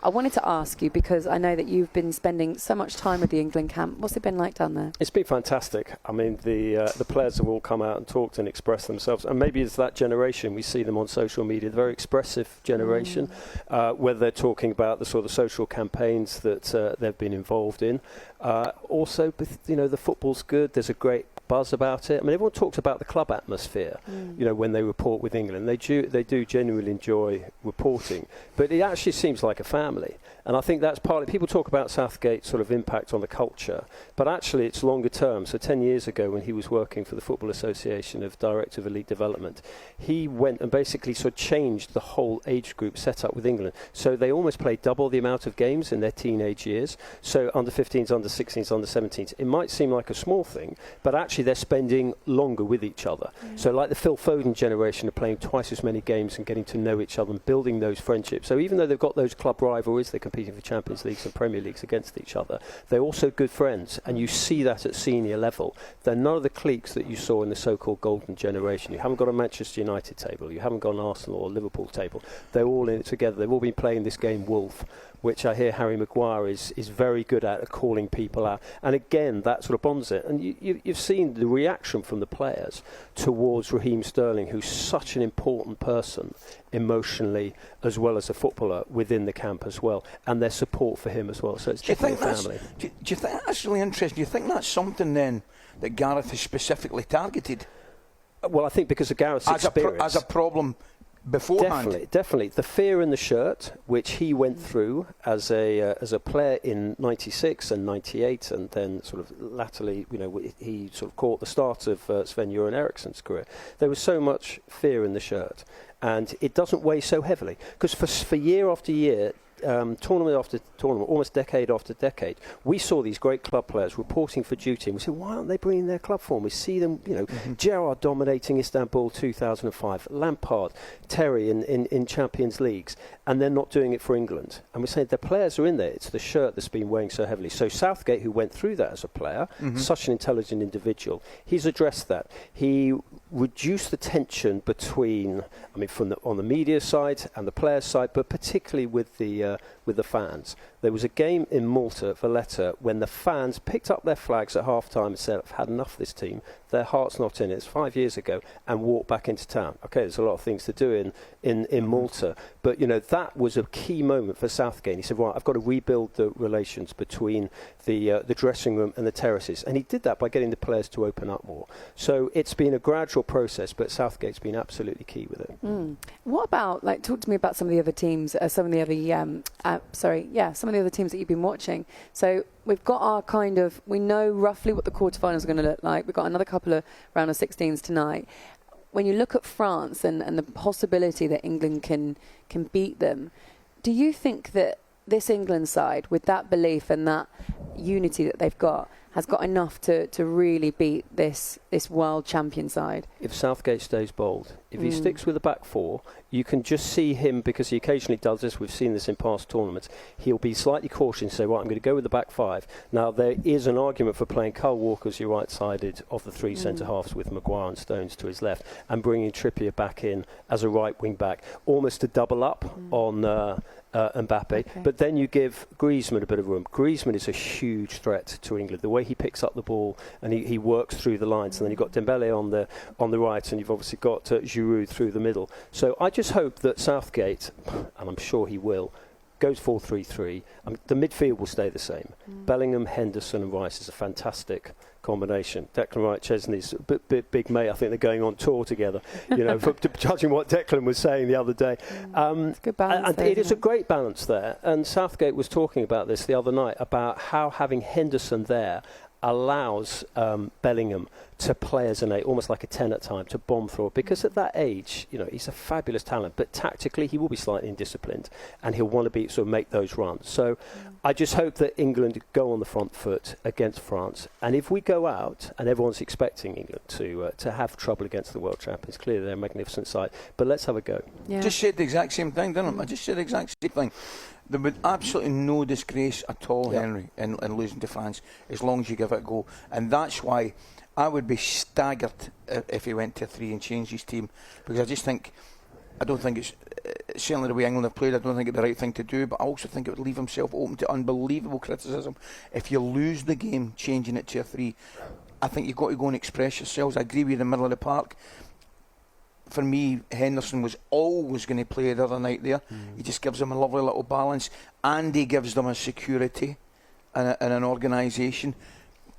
I wanted to ask you, because I know that you've been spending so much time with the England camp. What's it been like down there? It's been fantastic. I mean, the players have all come out and talked and expressed themselves. And maybe it's that generation. We see them on social media, the very expressive generation, whether they're talking about the sort of social campaigns that they've been involved in. Also, the football's good. There's a great buzz about it. I mean, everyone talks about the club atmosphere, when they report with England. They do genuinely enjoy reporting, but it actually seems like a family. And I think that's partly, people talk about Southgate's sort of impact on the culture, but actually it's longer term. So 10 years ago, when he was working for the Football Association of Director of Elite Development, he went and basically sort of changed the whole age group setup with England. So they almost play double the amount of games in their teenage years. So under 15s, under 16s, under 17s. It might seem like a small thing, but actually they're spending longer with each other. So like the Phil Foden generation are playing twice as many games and getting to know each other and building those friendships. So even though they've got those club rivalries, they're competing for Champions Leagues and Premier Leagues against each other, they're also good friends, and you see that at senior level. They're none of the cliques that you saw in the so-called golden generation. You haven't got a Manchester United table, you haven't got an Arsenal or Liverpool table. They're all in it together. They've all been playing this game Wolf, which I hear Harry Maguire is very good at calling people out. And again, that sort of bonds it. And you've seen the reaction from the players towards Raheem Sterling, who's such an important person emotionally as well as a footballer within the camp as well, and their support for him as well. So it's definitely a family. Do you think that's really interesting? Do you think that's something then that Gareth has specifically targeted? Well, I think because of Gareth's experience. As a problem beforehand. Definitely. The fear in the shirt, which he went through as a player in '96 and '98, and then sort of latterly, he sort of caught the start of Sven-Göran Eriksson's career. There was so much fear in the shirt, and it doesn't weigh so heavily because for year after year, tournament after tournament, almost decade after decade, we saw these great club players reporting for duty, and we said, why aren't they bringing their club form? We see them, Gerrard dominating Istanbul 2005, Lampard, Terry in Champions Leagues, and they're not doing it for England. And we're saying the players are in there. It's the shirt that's been weighing so heavily. So Southgate, who went through that as a player, such an intelligent individual, he's addressed that. He reduced the tension between, on the media side and the players' side, but particularly with the fans. There was a game in Malta at Valletta when the fans picked up their flags at half-time and said, I've had enough of this team, their heart's not in it. It's 5 years ago, and walked back into town. Okay, there's a lot of things to do in Malta, but that was a key moment for Southgate. He said, right, I've got to rebuild the relations between the dressing room and the terraces, and he did that by getting the players to open up more. So it's been a gradual process, but Southgate's been absolutely key with it. What about, talk to me about some of the other teams, some of the other teams that you've been watching. So we've got we know roughly what the quarterfinals are going to look like. We've got another couple of round of 16s tonight. When you look at France and the possibility that England can beat them, do you think that this England side, with that belief and that unity that they've got, has got enough to really beat this world champion side? If Southgate stays bold, if he sticks with the back four, you can just see him, because he occasionally does this, we've seen this in past tournaments, he'll be slightly cautious and say, right, I'm going to go with the back five. Now, there is an argument for playing Kyle Walker as your right-sided of the three centre-halves with Maguire and Stones to his left, and bringing Trippier back in as a right wing-back, almost to double up on Mbappe. Okay. But then you give Griezmann a bit of room. Griezmann is a huge threat to England. The way he picks up the ball and he works through the lines, and then you've got Dembele on the right, and you've obviously got Giroud through the middle. So I just hope that Southgate, and I'm sure he will, goes 4-3-3. The midfield will stay the same. Bellingham, Henderson and Rice is a fantastic combination. Declan Wright, Chesney's big mate. I think they're going on tour together, judging what Declan was saying the other day. It's a good balance there, it is a great balance there. And Southgate was talking about this the other night, about how having Henderson there allows Bellingham to play as an 8, almost like a 10 at time, to bomb through it. Because at that age, he's a fabulous talent, but tactically he will be slightly indisciplined, and he'll want to make those runs. So I just hope that England go on the front foot against France. And if we go out, and everyone's expecting England to have trouble against the world champions, clearly they're a magnificent side, but let's have a go. Yeah. Just said the exact same thing, didn't I? I just said the exact same thing. There would absolutely no disgrace at all, Henry, in losing to France, as long as you give it a go. And that's why I would be staggered if he went to 3 and changed his team, because I don't think certainly the way England have played, I don't think it's the right thing to do, but I also think it would leave himself open to unbelievable criticism. If you lose the game changing it to a 3, I think you've got to go and express yourselves. I agree with you in the middle of the park. For me, Henderson was always going to play the other night there. He just gives them a lovely little balance, and he gives them a security and an organisation.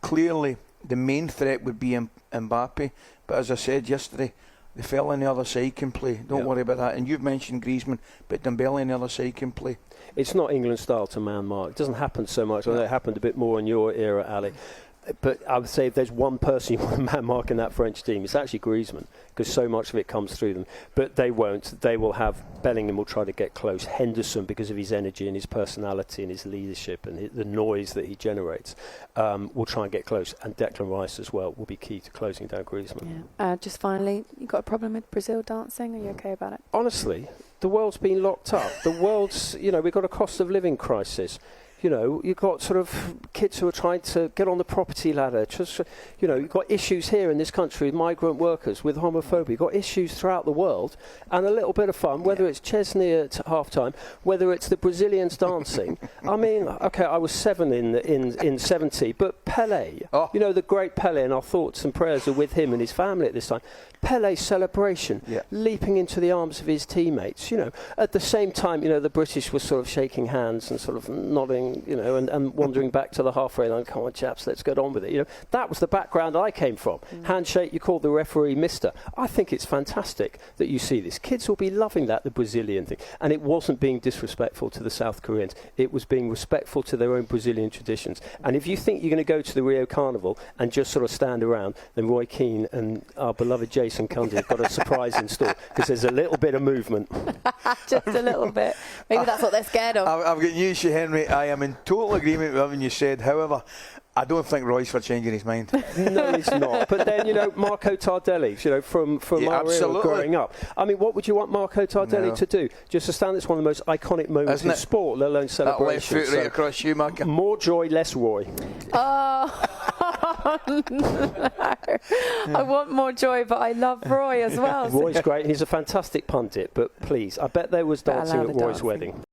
Clearly, the main threat would be Mbappe, but as I said yesterday, the fella on the other side can play. Don't worry about that. And you've mentioned Griezmann, but Dembele on the other side can play. It's not England style to man mark. It doesn't happen so much. I know it happened a bit more in your era, Ali. But I would say if there's one person you want to man mark in that French team, it's actually Griezmann, because so much of it comes through them. But they won't. They will have Bellingham will try to get close. Henderson, because of his energy and his personality and his leadership and the noise that he generates, will try and get close. And Declan Rice as well will be key to closing down Griezmann. Yeah. Just finally, you got a problem with Brazil dancing? Are you okay about it? Honestly, the world's been locked up. The world's, we've got a cost of living crisis. You've got sort of kids who are trying to get on the property ladder. Just, you've got issues here in this country with migrant workers, with homophobia. You've got issues throughout the world, and a little bit of fun, whether it's Chesney at half-time, whether it's the Brazilians dancing. I mean, okay, I was 7 in 70, but Pelé, the great Pelé, and our thoughts and prayers are with him and his family at this time. Pelé's celebration, leaping into the arms of his teammates. At the same time, the British were sort of shaking hands and sort of nodding, and wandering back to the halfway line. Come on, chaps, let's get on with it. That was the background I came from. Handshake, you called the referee Mister. I think it's fantastic that you see this. Kids will be loving that, the Brazilian thing. And it wasn't being disrespectful to the South Koreans. It was being respectful to their own Brazilian traditions. And if you think you're going to go to the Rio Carnival and just sort of stand around, then Roy Keane and our beloved Jason Cundy have got a surprise in store, because there's a little bit of movement. Just a little bit. Maybe that's what they're scared of. I've got news for you, Henry. I am in total agreement with everything you said. However, I don't think Roy's for changing his mind. No, he's not. But then, Marco Tardelli, from our era growing up. I mean, what would you want Marco Tardelli to do? Just to stand, it's one of the most iconic moments in sport, let alone celebration. That left foot right across you, Marco. More joy, less Roy. No. I want more joy, but I love Roy as well. Roy's great. He's a fantastic pundit, but please, I bet there was dancing at Roy's wedding.